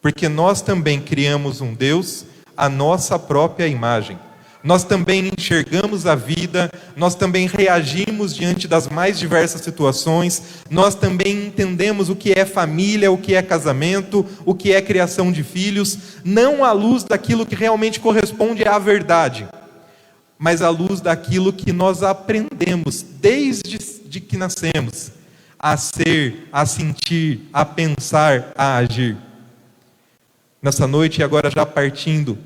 porque nós também criamos um Deus à nossa própria imagem. Nós também enxergamos a vida, nós também reagimos diante das mais diversas situações, nós também entendemos o que é família, o que é casamento, o que é criação de filhos, não à luz daquilo que realmente corresponde à verdade, mas à luz daquilo que nós aprendemos desde que nascemos, a ser, a sentir, a pensar, a agir. Nessa noite, e agora já partindo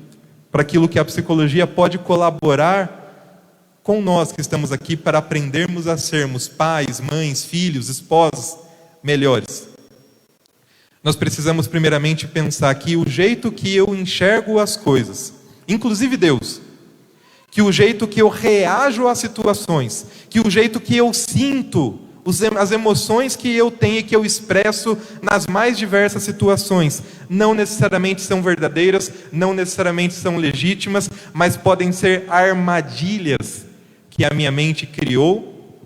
para aquilo que a psicologia pode colaborar com nós que estamos aqui para aprendermos a sermos pais, mães, filhos, esposos melhores. Nós precisamos primeiramente pensar que o jeito que eu enxergo as coisas, inclusive Deus, que o jeito que eu reajo às situações, que o jeito que eu sinto, as emoções que eu tenho e que eu expresso nas mais diversas situações, não necessariamente são verdadeiras, não necessariamente são legítimas, mas podem ser armadilhas que a minha mente criou,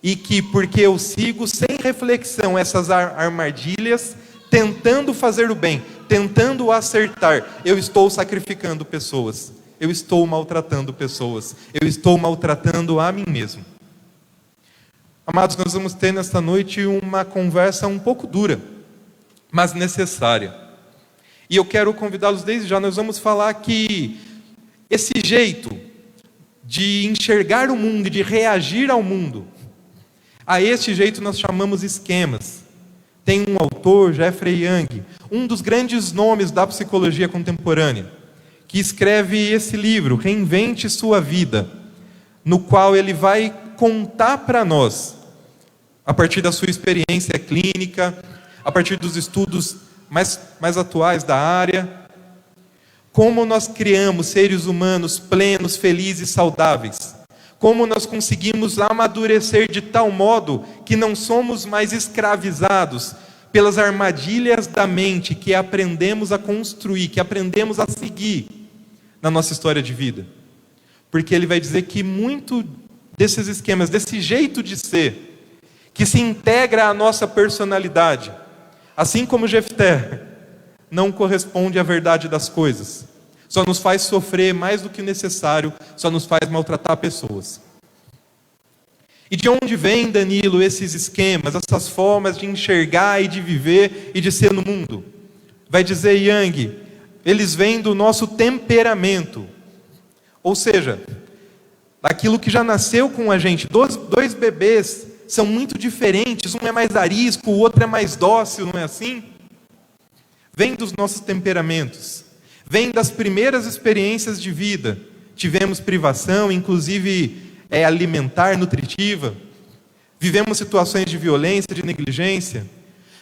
e que porque eu sigo sem reflexão essas armadilhas, tentando fazer o bem, tentando acertar, eu estou sacrificando pessoas, eu estou maltratando pessoas, eu estou maltratando a mim mesmo. Amados, nós vamos ter nesta noite uma conversa um pouco dura, mas necessária. E eu quero convidá-los desde já, nós vamos falar que esse jeito de enxergar o mundo e de reagir ao mundo, a esse jeito nós chamamos esquemas. Tem um autor, Jeffrey Young, um dos grandes nomes da psicologia contemporânea, que escreve esse livro, Reinvente Sua Vida, no qual ele vai contar para nós, a partir da sua experiência clínica, a partir dos estudos mais atuais da área, como nós criamos seres humanos plenos, felizes, saudáveis, como nós conseguimos amadurecer de tal modo que não somos mais escravizados pelas armadilhas da mente que aprendemos a construir, que aprendemos a seguir na nossa história de vida. Porque ele vai dizer que muito desses esquemas, desse jeito de ser, que se integra à nossa personalidade, assim como Jefté, não corresponde à verdade das coisas, só nos faz sofrer mais do que o necessário, só nos faz maltratar pessoas. E de onde vem, Danilo, esses esquemas, essas formas de enxergar e de viver e de ser no mundo? Vai dizer Young, eles vêm do nosso temperamento, ou seja, daquilo que já nasceu com a gente. Dois bebês são muito diferentes, um é mais arisco, o outro é mais dócil, não é assim? Vem dos nossos temperamentos, vem das primeiras experiências de vida. Tivemos privação, inclusive alimentar, nutritiva, vivemos situações de violência, de negligência,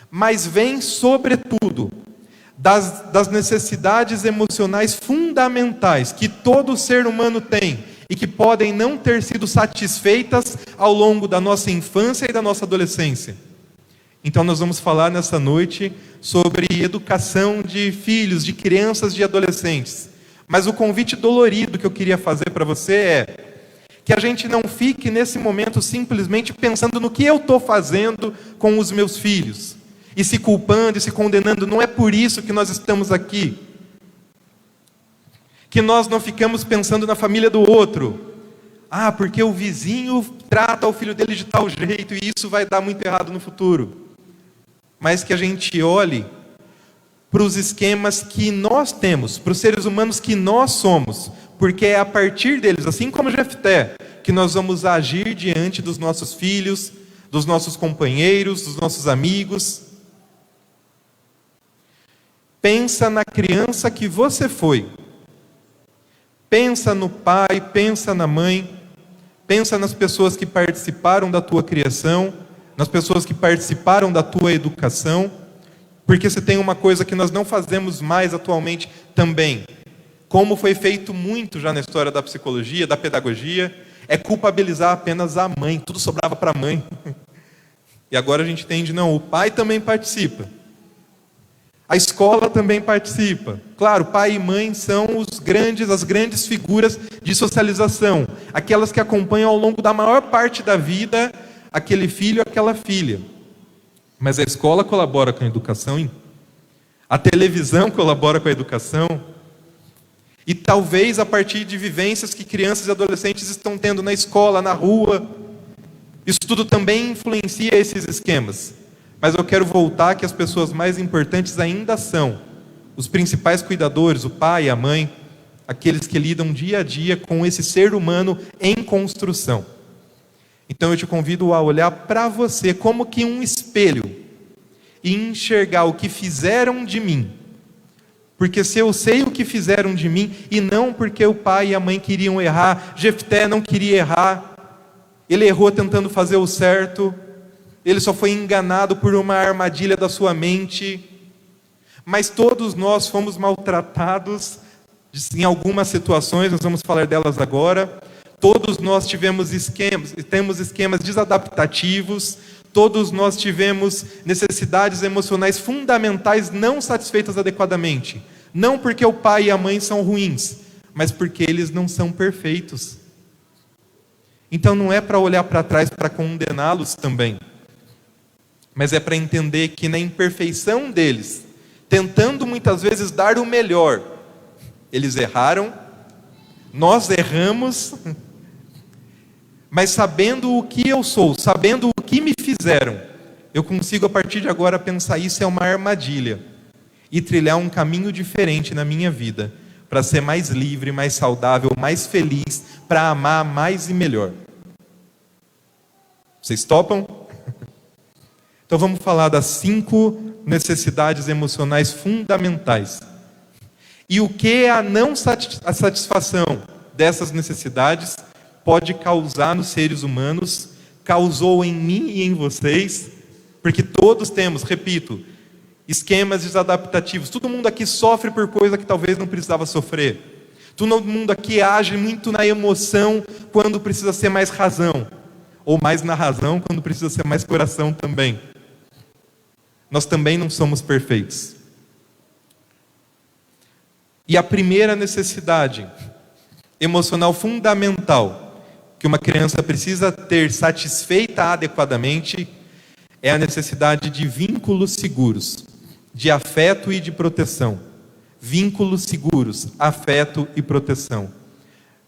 mas vem sobretudo das necessidades emocionais fundamentais que todo ser humano tem, e que podem não ter sido satisfeitas ao longo da nossa infância e da nossa adolescência. Então nós vamos falar nessa noite sobre educação de filhos, de crianças, de adolescentes. Mas o convite dolorido que eu queria fazer para você é que a gente não fique nesse momento simplesmente pensando no que eu estou fazendo com os meus filhos, e se culpando e se condenando. Não é por isso que nós estamos aqui. Que nós não ficamos pensando na família do outro. Porque o vizinho trata o filho dele de tal jeito e isso vai dar muito errado no futuro. Mas que a gente olhe para os esquemas que nós temos, para os seres humanos que nós somos, porque é a partir deles, assim como Jefté, que nós vamos agir diante dos nossos filhos, dos nossos companheiros, dos nossos amigos. Pensa na criança que você foi. Pensa no pai, pensa na mãe, pensa nas pessoas que participaram da tua criação, nas pessoas que participaram da tua educação, porque você tem uma coisa que nós não fazemos mais atualmente também, como foi feito muito já na história da psicologia, da pedagogia, é culpabilizar apenas a mãe, tudo sobrava para a mãe. E agora a gente entende, não, o pai também participa. A escola também participa. Claro, pai e mãe são as grandes figuras de socialização, aquelas que acompanham ao longo da maior parte da vida aquele filho, aquela filha. Mas a escola colabora com a educação. A televisão colabora com a educação. E talvez a partir de vivências que crianças e adolescentes estão tendo na escola, na rua, isso tudo também influencia esses esquemas. Mas eu quero voltar que as pessoas mais importantes ainda são os principais cuidadores, o pai, a mãe, aqueles que lidam dia a dia com esse ser humano em construção. Então eu te convido a olhar para você como que um espelho e enxergar o que fizeram de mim. Porque se eu sei o que fizeram de mim, e não porque o pai e a mãe queriam errar, Jefté não queria errar, ele errou tentando fazer o certo, ele só foi enganado por uma armadilha da sua mente, mas todos nós fomos maltratados em algumas situações, nós vamos falar delas agora. Todos nós temos esquemas desadaptativos, todos nós tivemos necessidades emocionais fundamentais não satisfeitas adequadamente. Não porque o pai e a mãe são ruins, mas porque eles não são perfeitos. Então não é para olhar para trás para condená-los também, mas é para entender que na imperfeição deles, tentando muitas vezes dar o melhor, eles erraram, nós erramos, mas sabendo o que eu sou, sabendo o que me fizeram, eu consigo a partir de agora pensar: isso é uma armadilha, e trilhar um caminho diferente na minha vida, para ser mais livre, mais saudável, mais feliz, para amar mais e melhor. Vocês topam? Então vamos falar das 5 necessidades emocionais fundamentais. E o que a a satisfação dessas necessidades pode causar nos seres humanos, causou em mim e em vocês, porque todos temos, repito, esquemas desadaptativos. Todo mundo aqui sofre por coisa que talvez não precisava sofrer. Todo mundo aqui age muito na emoção quando precisa ser mais razão, ou mais na razão quando precisa ser mais coração também. Nós também não somos perfeitos. E a primeira necessidade emocional fundamental que uma criança precisa ter satisfeita adequadamente é a necessidade de vínculos seguros, de afeto e de proteção. Vínculos seguros, afeto e proteção.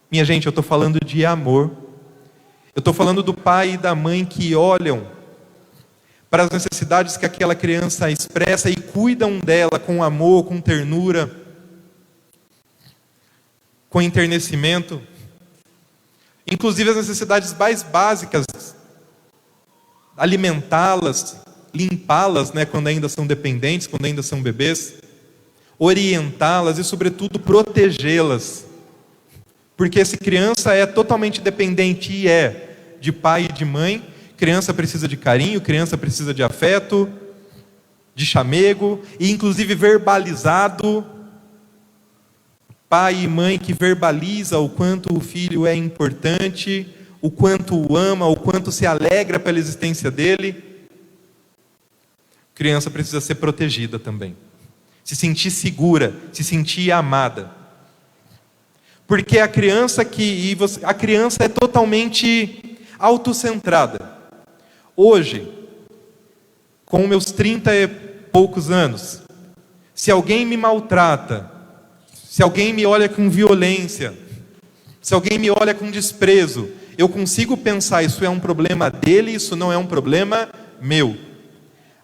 Minha gente, eu estou falando de amor. Eu estou falando do pai e da mãe que olham para as necessidades que aquela criança expressa e cuidam dela com amor, com ternura, com enternecimento. Inclusive as necessidades mais básicas, alimentá-las, limpá-las, quando ainda são dependentes, quando ainda são bebês, orientá-las e, sobretudo, protegê-las. Porque se criança é totalmente dependente e é de pai e de mãe, criança precisa de carinho, criança precisa de afeto, de chamego, e inclusive verbalizado. Pai e mãe que verbaliza o quanto o filho é importante, o quanto o ama, o quanto se alegra pela existência dele. Criança precisa ser protegida também, se sentir segura, se sentir amada. Porque a criança é totalmente autocentrada. Hoje, com meus 30 e poucos anos, se alguém me maltrata, se alguém me olha com violência, se alguém me olha com desprezo, eu consigo pensar: isso é um problema dele, isso não é um problema meu.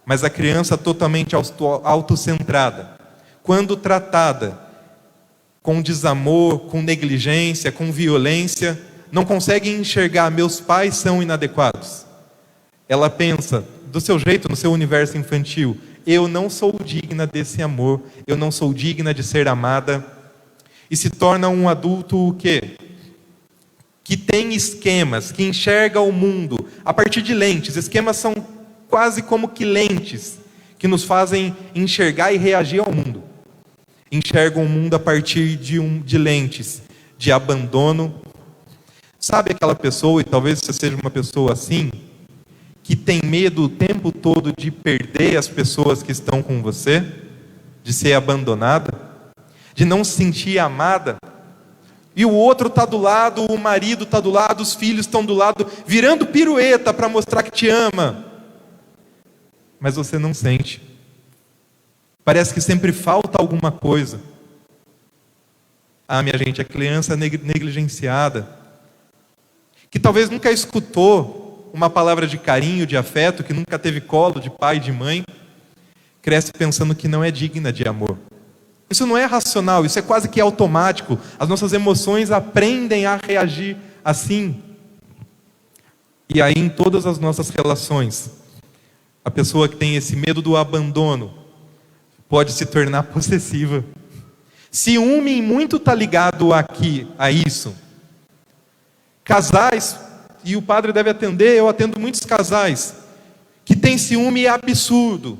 Mas a criança totalmente autocentrada, quando tratada com desamor, com negligência, com violência, não consegue enxergar: meus pais são inadequados. Ela pensa, do seu jeito, no seu universo infantil: eu não sou digna desse amor, eu não sou digna de ser amada. E se torna um adulto o quê? Que tem esquemas, que enxerga o mundo a partir de lentes. Esquemas são quase como que lentes que nos fazem enxergar e reagir ao mundo. Enxergam o mundo a partir de lentes de abandono. Sabe aquela pessoa, e talvez você seja uma pessoa assim, que tem medo o tempo todo de perder as pessoas que estão com você, de ser abandonada, de não se sentir amada, e o outro está do lado, o marido está do lado, os filhos estão do lado, virando pirueta para mostrar que te ama, mas você não sente. Parece que sempre falta alguma coisa. Ah, minha gente, a criança negligenciada, que talvez nunca escutou uma palavra de carinho, de afeto, que nunca teve colo de pai e de mãe, cresce pensando que não é digna de amor. Isso não é racional, isso é quase que automático. As nossas emoções aprendem a reagir assim. E aí, em todas as nossas relações, a pessoa que tem esse medo do abandono pode se tornar possessiva. Ciúme muito está ligado aqui a isso. Casais, e o padre deve atender, eu atendo muitos casais, que tem ciúme absurdo.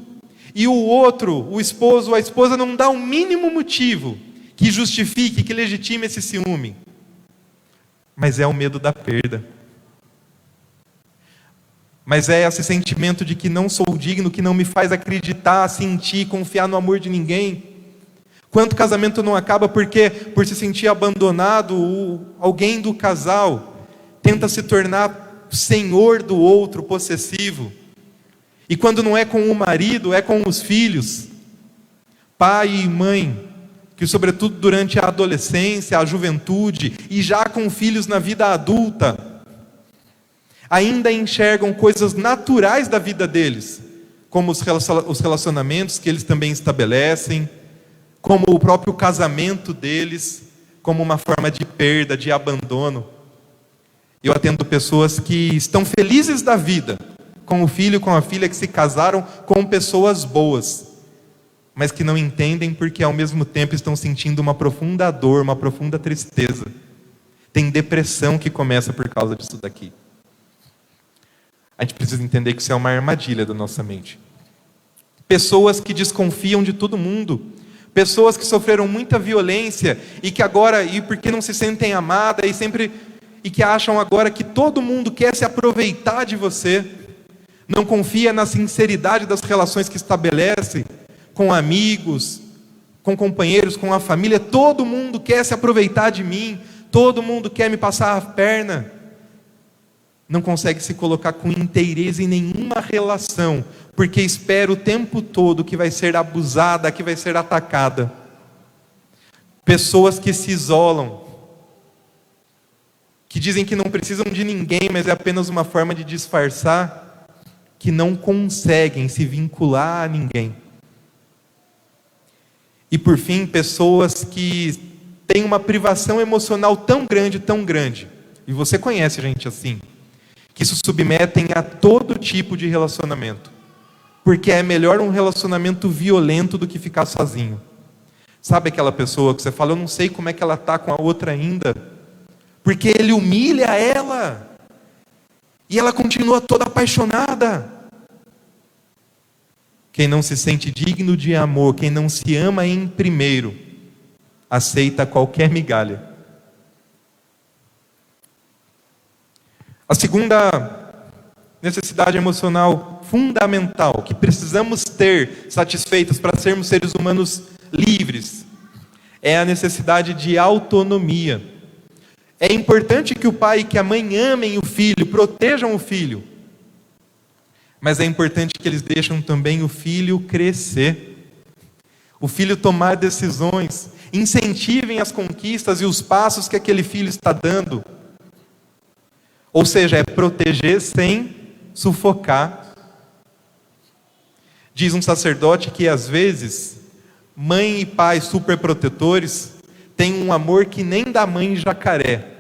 E o outro, o esposo ou a esposa, não dá o mínimo motivo que justifique, que legitime esse ciúme. Mas é o medo da perda. Mas é esse sentimento de que não sou digno, que não me faz acreditar, sentir, confiar no amor de ninguém. Quanto casamento não acaba porque, por se sentir abandonado, alguém do casal tenta se tornar senhor do outro, possessivo. E quando não é com o marido, é com os filhos. Pai e mãe, que sobretudo durante a adolescência, a juventude, e já com filhos na vida adulta, ainda enxergam coisas naturais da vida deles, como os relacionamentos que eles também estabelecem, como o próprio casamento deles, como uma forma de perda, de abandono. Eu atendo pessoas que estão felizes da vida, com o filho, com a filha, que se casaram com pessoas boas, mas que não entendem porque ao mesmo tempo estão sentindo uma profunda dor, uma profunda tristeza. Tem depressão que começa por causa disso daqui. A gente precisa entender que isso é uma armadilha da nossa mente. Pessoas que desconfiam de todo mundo, pessoas que sofreram muita violência e que agora, e porque não se sentem amadas e que acham agora que todo mundo quer se aproveitar de você, não confia na sinceridade das relações que estabelece com amigos, com companheiros, com a família. Todo mundo quer se aproveitar de mim, todo mundo quer me passar a perna. Não consegue se colocar com inteireza em nenhuma relação, porque espera o tempo todo que vai ser abusada, que vai ser atacada. Pessoas que se isolam, que dizem que não precisam de ninguém, mas é apenas uma forma de disfarçar, que não conseguem se vincular a ninguém. E por fim, pessoas que têm uma privação emocional tão grande, e você conhece gente assim, que se submetem a todo tipo de relacionamento, porque é melhor um relacionamento violento do que ficar sozinho. Sabe aquela pessoa que você fala, eu não sei como é que ela está com a outra ainda, porque ele humilha ela, e ela continua toda apaixonada. Quem não se sente digno de amor, quem não se ama em primeiro, aceita qualquer migalha. A segunda necessidade emocional fundamental que precisamos ter satisfeitas para sermos seres humanos livres é a necessidade de autonomia. É importante que o pai e que a mãe amem o filho, protejam o filho, mas é importante que eles deixem também o filho crescer, o filho tomar decisões, incentivem as conquistas e os passos que aquele filho está dando. Ou seja, é proteger sem sufocar. Diz um sacerdote que às vezes mãe e pai superprotetores têm um amor que nem da mãe jacaré,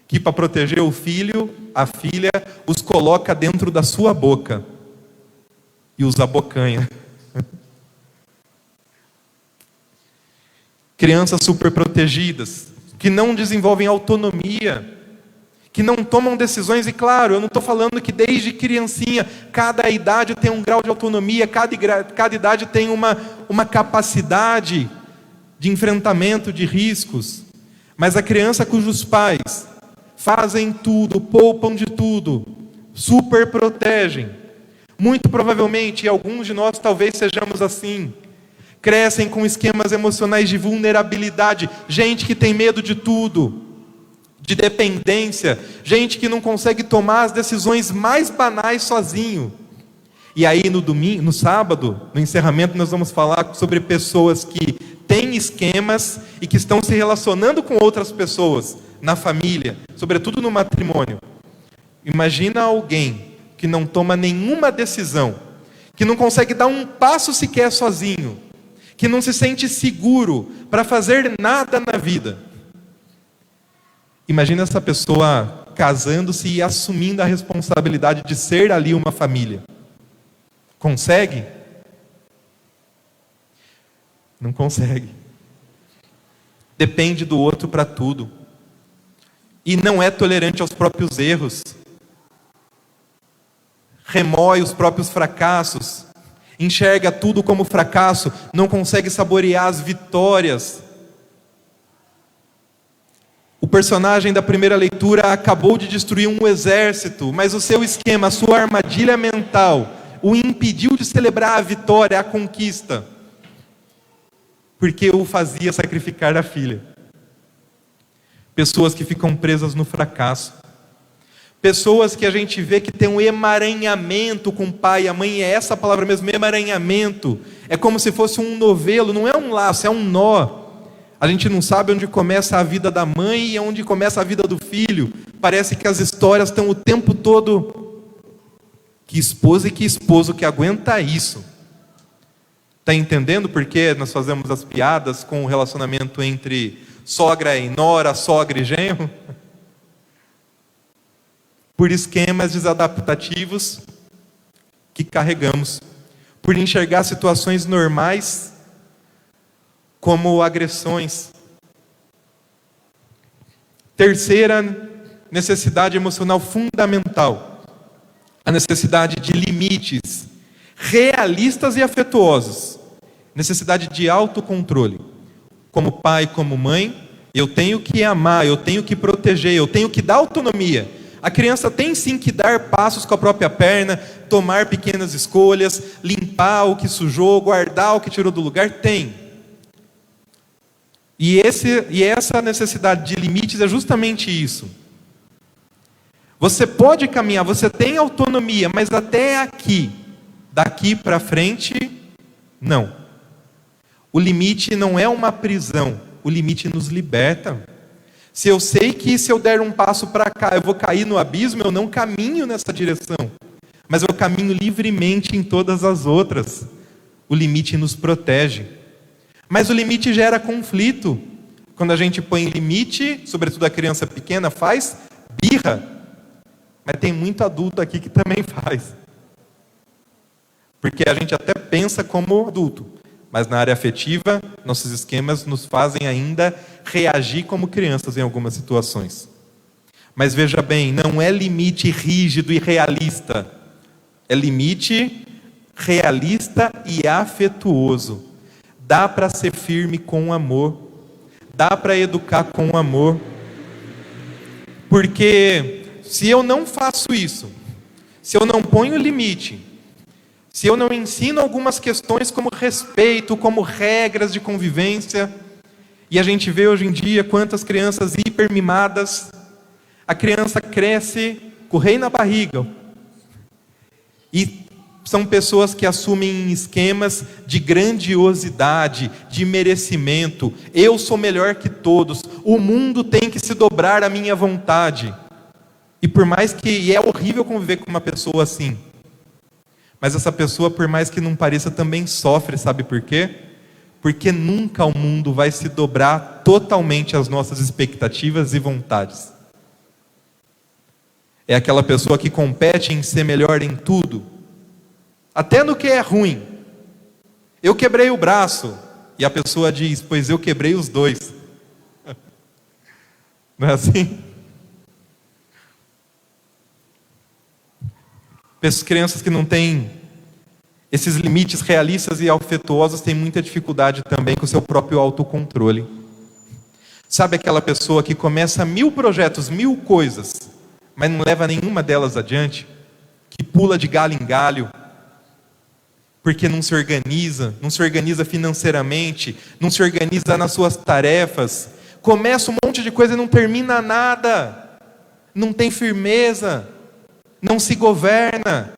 que para proteger o filho, a filha, os coloca dentro da sua boca e os abocanha. Crianças superprotegidas, que não desenvolvem autonomia, que não tomam decisões, e claro, eu não estou falando que desde criancinha, cada idade tem um grau de autonomia, cada idade tem uma capacidade de enfrentamento de riscos, mas a criança cujos pais fazem tudo, poupam de tudo, super protegem, muito provavelmente, e alguns de nós talvez sejamos assim, crescem com esquemas emocionais de vulnerabilidade, gente que tem medo de tudo, de dependência, gente que não consegue tomar as decisões mais banais sozinho, E aí no domingo, no sábado, no encerramento, nós vamos falar sobre pessoas que têm esquemas e que estão se relacionando com outras pessoas na família, sobretudo no matrimônio. Imagina alguém que não toma nenhuma decisão, que não consegue dar um passo sequer sozinho, que não se sente seguro para fazer nada na vida. Imagina essa pessoa casando-se e assumindo a responsabilidade de ser ali uma família. Consegue? Não consegue. Depende do outro para tudo. E não é tolerante aos próprios erros. Remói os próprios fracassos. Enxerga tudo como fracasso. Não consegue saborear as vitórias. O personagem da primeira leitura acabou de destruir um exército, mas o seu esquema, a sua armadilha mental, o impediu de celebrar a vitória, a conquista, porque o fazia sacrificar a filha. Pessoas que ficam presas no fracasso. Pessoas que a gente vê que tem um emaranhamento com o pai e a mãe, é essa a palavra mesmo, emaranhamento. É como se fosse um novelo, não é um laço, é um nó. A gente não sabe onde começa a vida da mãe e onde começa a vida do filho. Parece que as histórias estão o tempo todo. Que esposa e que esposo que aguenta isso? Está entendendo por que nós fazemos as piadas com o relacionamento entre sogra e nora, sogra e genro? Por esquemas desadaptativos que carregamos. Por enxergar situações normais como agressões. Terceira necessidade emocional fundamental. A necessidade de limites realistas e afetuosos. Necessidade de autocontrole. Como pai, como mãe, eu tenho que amar, eu tenho que proteger, eu tenho que dar autonomia. A criança tem sim que dar passos com a própria perna, tomar pequenas escolhas, limpar o que sujou, guardar o que tirou do lugar, tem. E essa necessidade de limites é justamente isso. Você pode caminhar, você tem autonomia, mas até aqui, daqui para frente, não. O limite não é uma prisão, o limite nos liberta. Se eu sei que se eu der um passo para cá, eu vou cair no abismo, eu não caminho nessa direção, mas eu caminho livremente em todas as outras. O limite nos protege. Mas o limite gera conflito. Quando a gente põe limite, sobretudo a criança pequena faz birra. Mas tem muito adulto aqui que também faz. Porque a gente até pensa como adulto, mas na área afetiva, nossos esquemas nos fazem ainda reagir como crianças em algumas situações. Mas veja bem, não é limite rígido e realista. É limite realista e afetuoso. Dá para ser firme com amor. Dá para educar com amor. Porque se eu não faço isso, se eu não ponho limite, se eu não ensino algumas questões como respeito, como regras de convivência, e a gente vê hoje em dia quantas crianças hipermimadas, a criança cresce com o rei na barriga, e são pessoas que assumem esquemas de grandiosidade, de merecimento. Eu sou melhor que todos, o mundo tem que se dobrar à minha vontade. E por mais que é horrível conviver com uma pessoa assim, mas essa pessoa, por mais que não pareça, também sofre, sabe por quê? Porque nunca o mundo vai se dobrar totalmente às nossas expectativas e vontades. É aquela pessoa que compete em ser melhor em tudo, até no que é ruim. Eu quebrei o braço, e a pessoa diz, pois eu quebrei os dois. Não é assim? Crianças que não têm esses limites realistas e afetuosos têm muita dificuldade também com o seu próprio autocontrole. Sabe aquela pessoa que começa 1000 projetos, 1000 coisas, mas não leva nenhuma delas adiante? Que pula de galho em galho, porque não se organiza financeiramente, não se organiza nas suas tarefas, começa um monte de coisa e não termina nada, não tem firmeza, não se governa.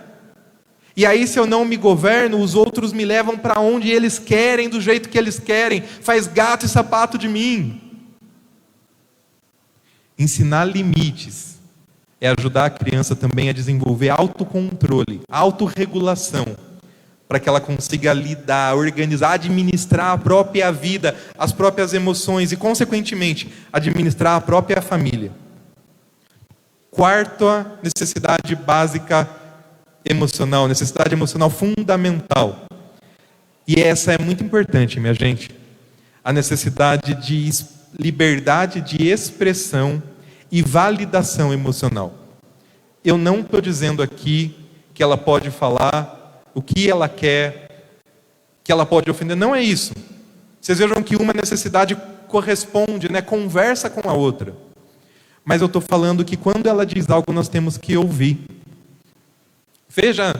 E aí, se eu não me governo, os outros me levam para onde eles querem, do jeito que eles querem, faz gato e sapato de mim. Ensinar limites é ajudar a criança também a desenvolver autocontrole, autorregulação, para que ela consiga lidar, organizar, administrar a própria vida, as próprias emoções e, consequentemente, administrar a própria família. Quarta necessidade básica emocional, necessidade emocional fundamental. E essa é muito importante, minha gente. A necessidade de liberdade de expressão e validação emocional. Eu não estou dizendo aqui que ela pode falar o que ela quer, que ela pode ofender. Não é isso. Vocês vejam que uma necessidade corresponde, né? Conversa com a outra. Mas eu estou falando que quando ela diz algo, nós temos que ouvir. Veja,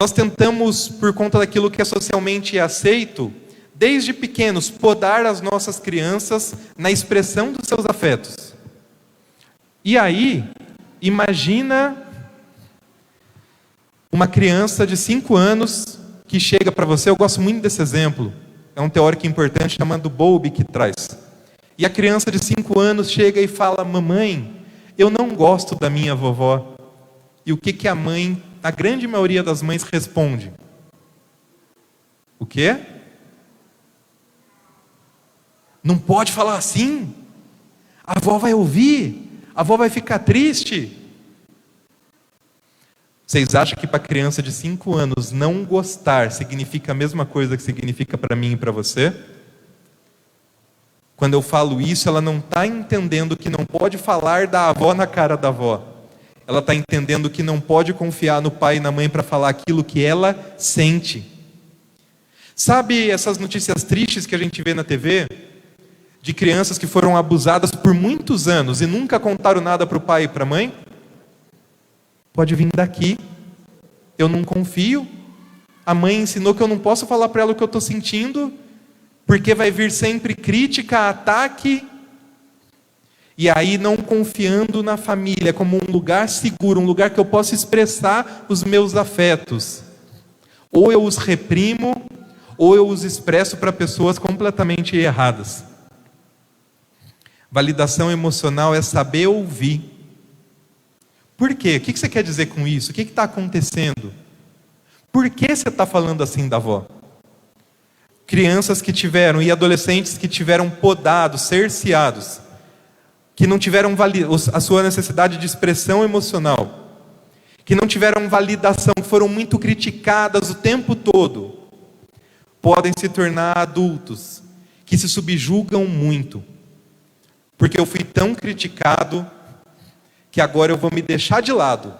nós tentamos, por conta daquilo que é socialmente aceito, desde pequenos, podar as nossas crianças na expressão dos seus afetos. E aí, imagina uma criança de 5 anos que chega para você, eu gosto muito desse exemplo, é um teórico importante chamado Bowlby que traz. E a criança de 5 anos chega e fala: mamãe, eu não gosto da minha vovó. E o que a mãe, a grande maioria das mães, responde? O quê? Não pode falar assim? A avó vai ouvir, a avó vai ficar triste. Vocês acham que para criança de 5 anos não gostar significa a mesma coisa que significa para mim e para você? Quando eu falo isso, ela não está entendendo que não pode falar da avó na cara da avó. Ela está entendendo que não pode confiar no pai e na mãe para falar aquilo que ela sente. Sabe essas notícias tristes que a gente vê na TV? De crianças que foram abusadas por muitos anos e nunca contaram nada para o pai e para a mãe? Pode vir daqui. Eu não confio. A mãe ensinou que eu não posso falar para ela o que eu estou sentindo, porque vai vir sempre crítica, ataque. E aí, não confiando na família como um lugar seguro, um lugar que eu possa expressar os meus afetos. Ou eu os reprimo, ou eu os expresso para pessoas completamente erradas. Validação emocional é saber ouvir. Por quê? O que você quer dizer com isso? O que está acontecendo? Por que você está falando assim da avó? Crianças que tiveram e adolescentes que tiveram podados, cerceados, que não tiveram a sua necessidade de expressão emocional, que não tiveram validação, que foram muito criticadas o tempo todo, podem se tornar adultos que se subjugam muito, porque eu fui tão criticado que agora eu vou me deixar de lado,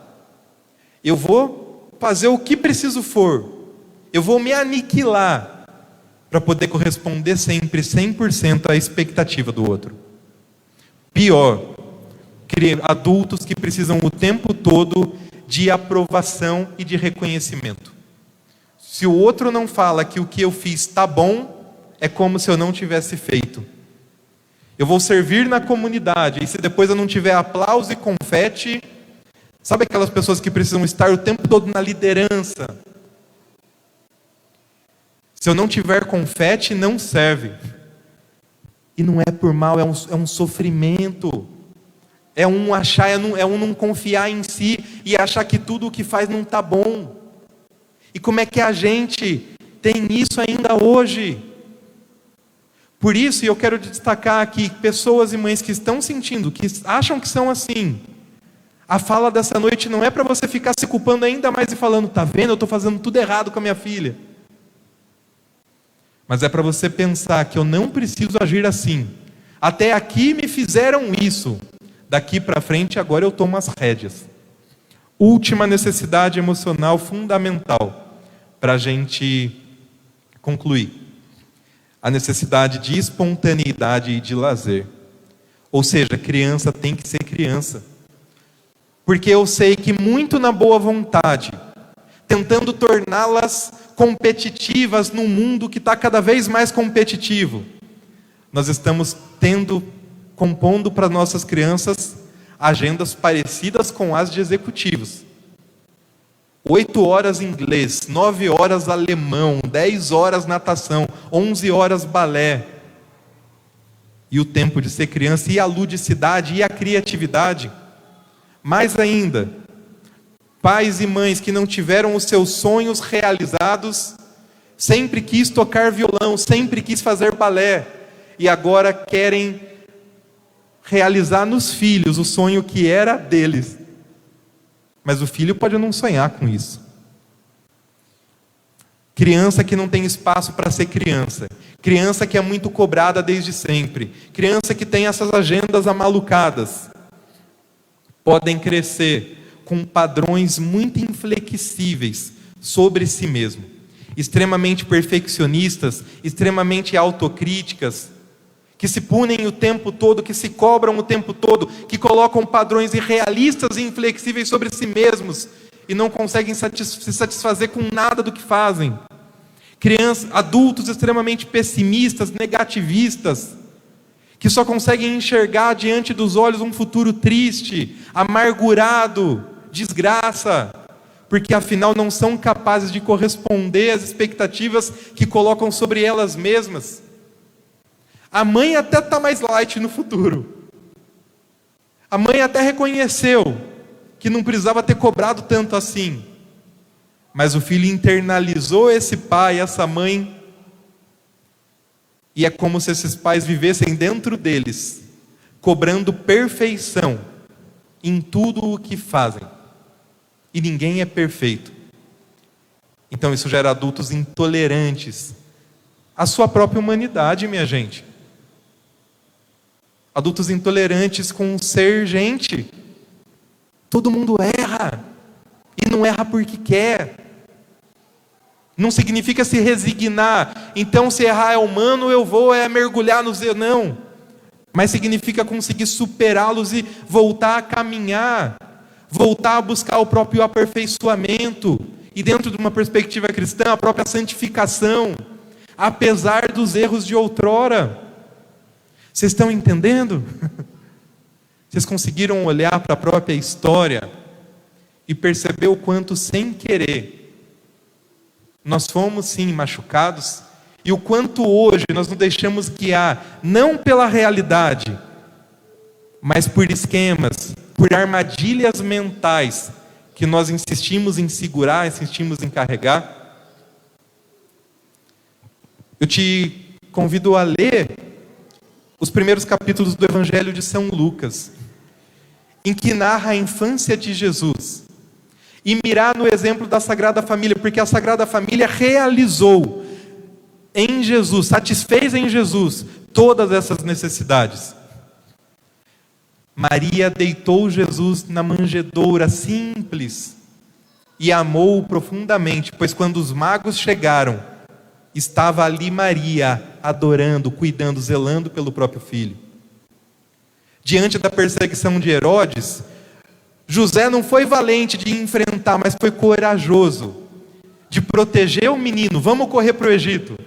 eu vou fazer o que preciso for, eu vou me aniquilar para poder corresponder sempre 100% à expectativa do outro. Pior, adultos que precisam o tempo todo de aprovação e de reconhecimento. Se o outro não fala que o que eu fiz está bom, é como se eu não tivesse feito. Eu vou servir na comunidade, e se depois eu não tiver aplauso e confete, sabe aquelas pessoas que precisam estar o tempo todo na liderança? Se eu não tiver confete, não serve. E não é por mal, é um sofrimento. É um achar, é um não confiar em si e achar que tudo o que faz não está bom. E como é que a gente tem isso ainda hoje? Por isso, eu quero destacar aqui pessoas e mães que estão sentindo, que acham que são assim. A fala dessa noite não é para você ficar se culpando ainda mais e falando: tá vendo, eu estou fazendo tudo errado com a minha filha. Mas é para você pensar que eu não preciso agir assim. Até aqui me fizeram isso. Daqui para frente, agora eu tomo as rédeas. Última necessidade emocional fundamental para a gente concluir. A necessidade de espontaneidade e de lazer. Ou seja, criança tem que ser criança. Porque eu sei que muito na boa vontade, tentando torná-las competitivas num mundo que está cada vez mais competitivo, nós estamos compondo para nossas crianças agendas parecidas com as de executivos. 8 horas inglês, 9 horas alemão, 10 horas natação, 11 horas balé. E o tempo de ser criança, e a ludicidade, e a criatividade. Mais ainda, pais e mães que não tiveram os seus sonhos realizados, sempre quis tocar violão, sempre quis fazer balé, e agora querem realizar nos filhos o sonho que era deles. Mas o filho pode não sonhar com isso. Criança que não tem espaço para ser criança. Criança que é muito cobrada desde sempre. Criança que tem essas agendas amalucadas. Podem crescer com padrões muito inflexíveis sobre si mesmo. Extremamente perfeccionistas, extremamente autocríticas, que se punem o tempo todo, que se cobram o tempo todo, que colocam padrões irrealistas e inflexíveis sobre si mesmos e não conseguem se satisfazer com nada do que fazem. Adultos extremamente pessimistas, negativistas, que só conseguem enxergar diante dos olhos um futuro triste, amargurado, desgraça, porque afinal não são capazes de corresponder às expectativas que colocam sobre elas mesmas. A mãe até está mais light no futuro. A mãe até reconheceu que não precisava ter cobrado tanto assim. Mas o filho internalizou esse pai, essa mãe, e é como se esses pais vivessem dentro deles, cobrando perfeição em tudo o que fazem. E ninguém é perfeito. Então isso gera adultos intolerantes à sua própria humanidade, minha gente. Adultos intolerantes com ser gente. Todo mundo erra. E não erra porque quer. Não significa se resignar. Então se errar é humano, eu vou mergulhar nos erros. Não. Mas significa conseguir superá-los e voltar a caminhar. Voltar a buscar o próprio aperfeiçoamento. E dentro de uma perspectiva cristã, a própria santificação. Apesar dos erros de outrora. Vocês estão entendendo? Vocês conseguiram olhar para a própria história e perceber o quanto, sem querer, nós fomos sim machucados, e o quanto hoje nós nos deixamos guiar, não pela realidade, mas por esquemas, por armadilhas mentais, que nós insistimos em segurar, insistimos em carregar. Eu te convido a ler os primeiros capítulos do Evangelho de São Lucas, em que narra a infância de Jesus, e mirar no exemplo da Sagrada Família, porque a Sagrada Família realizou em Jesus, satisfez em Jesus todas essas necessidades. Maria deitou Jesus na manjedoura simples e amou-o profundamente, pois quando os magos chegaram, estava ali Maria, adorando, cuidando, zelando pelo próprio filho. Diante da perseguição de Herodes, José não foi valente de enfrentar, mas foi corajoso de proteger o menino. Vamos correr para o Egito.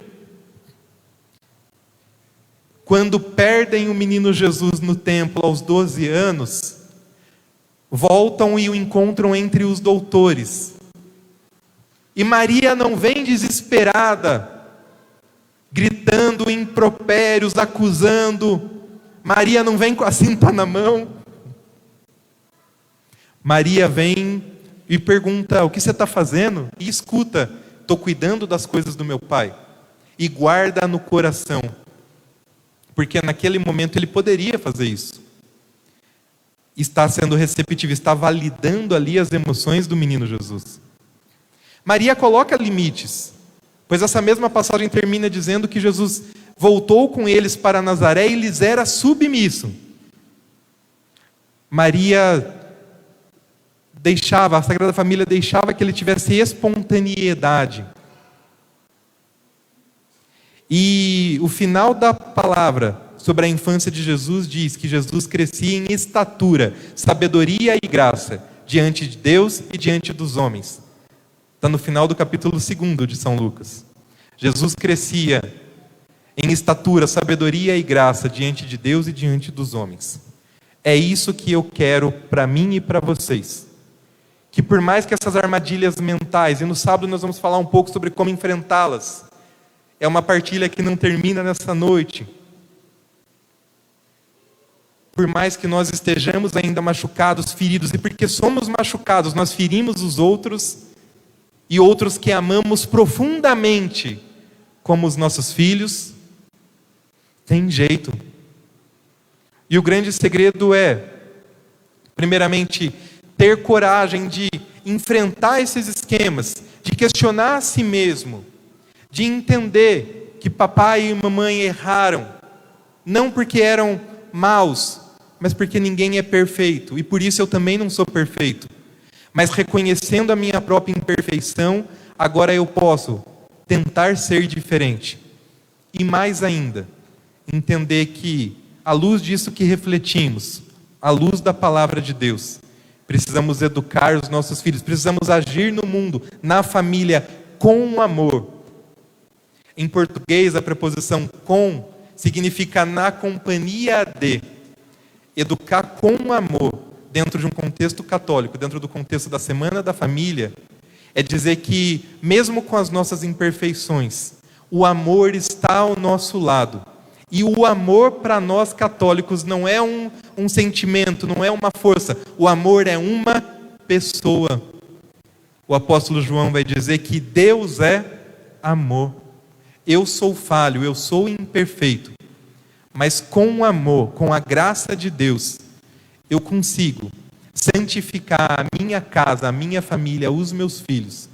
Quando perdem o menino Jesus no templo aos 12 anos, voltam e o encontram entre os doutores. E Maria não vem desesperada, gritando impropérios, acusando. Maria não vem com a cinta na mão. Maria vem e pergunta: o que você está fazendo? E escuta: estou cuidando das coisas do meu pai. E guarda no coração. Porque naquele momento ele poderia fazer isso. Está sendo receptivo, está validando ali as emoções do menino Jesus. Maria coloca limites, pois essa mesma passagem termina dizendo que Jesus voltou com eles para Nazaré e lhes era submisso. A Sagrada Família deixava que ele tivesse espontaneidade. E o final da palavra sobre a infância de Jesus diz que Jesus crescia em estatura, sabedoria e graça, diante de Deus e diante dos homens. Está no final do capítulo 2 de São Lucas. Jesus crescia em estatura, sabedoria e graça, diante de Deus e diante dos homens. É isso que eu quero para mim e para vocês. que por mais que essas armadilhas mentais, e no sábado nós vamos falar um pouco sobre como enfrentá-las, é uma partilha que não termina nessa noite. Por mais que nós estejamos ainda machucados, feridos, e porque somos machucados, nós ferimos os outros, e outros que amamos profundamente, como os nossos filhos, tem jeito. E o grande segredo é, primeiramente, ter coragem de enfrentar esses esquemas, de questionar a si mesmo, de entender que papai e mamãe erraram, não porque eram maus, mas porque ninguém é perfeito, e por isso eu também não sou perfeito. Mas reconhecendo a minha própria imperfeição, agora eu posso tentar ser diferente. E mais ainda, entender que, à luz disso que refletimos, à luz da palavra de Deus, precisamos educar os nossos filhos, precisamos agir no mundo, na família, com amor. Em português, a preposição com significa na companhia de. Educar com amor, dentro de um contexto católico, dentro do contexto da Semana da Família, é dizer que, mesmo com as nossas imperfeições, o amor está ao nosso lado. E o amor para nós católicos não é um sentimento, não é uma força. O amor é uma pessoa. O apóstolo João vai dizer que Deus é amor. Eu sou falho, eu sou imperfeito. Mas com o amor, com a graça de Deus, eu consigo santificar a minha casa, a minha família, os meus filhos,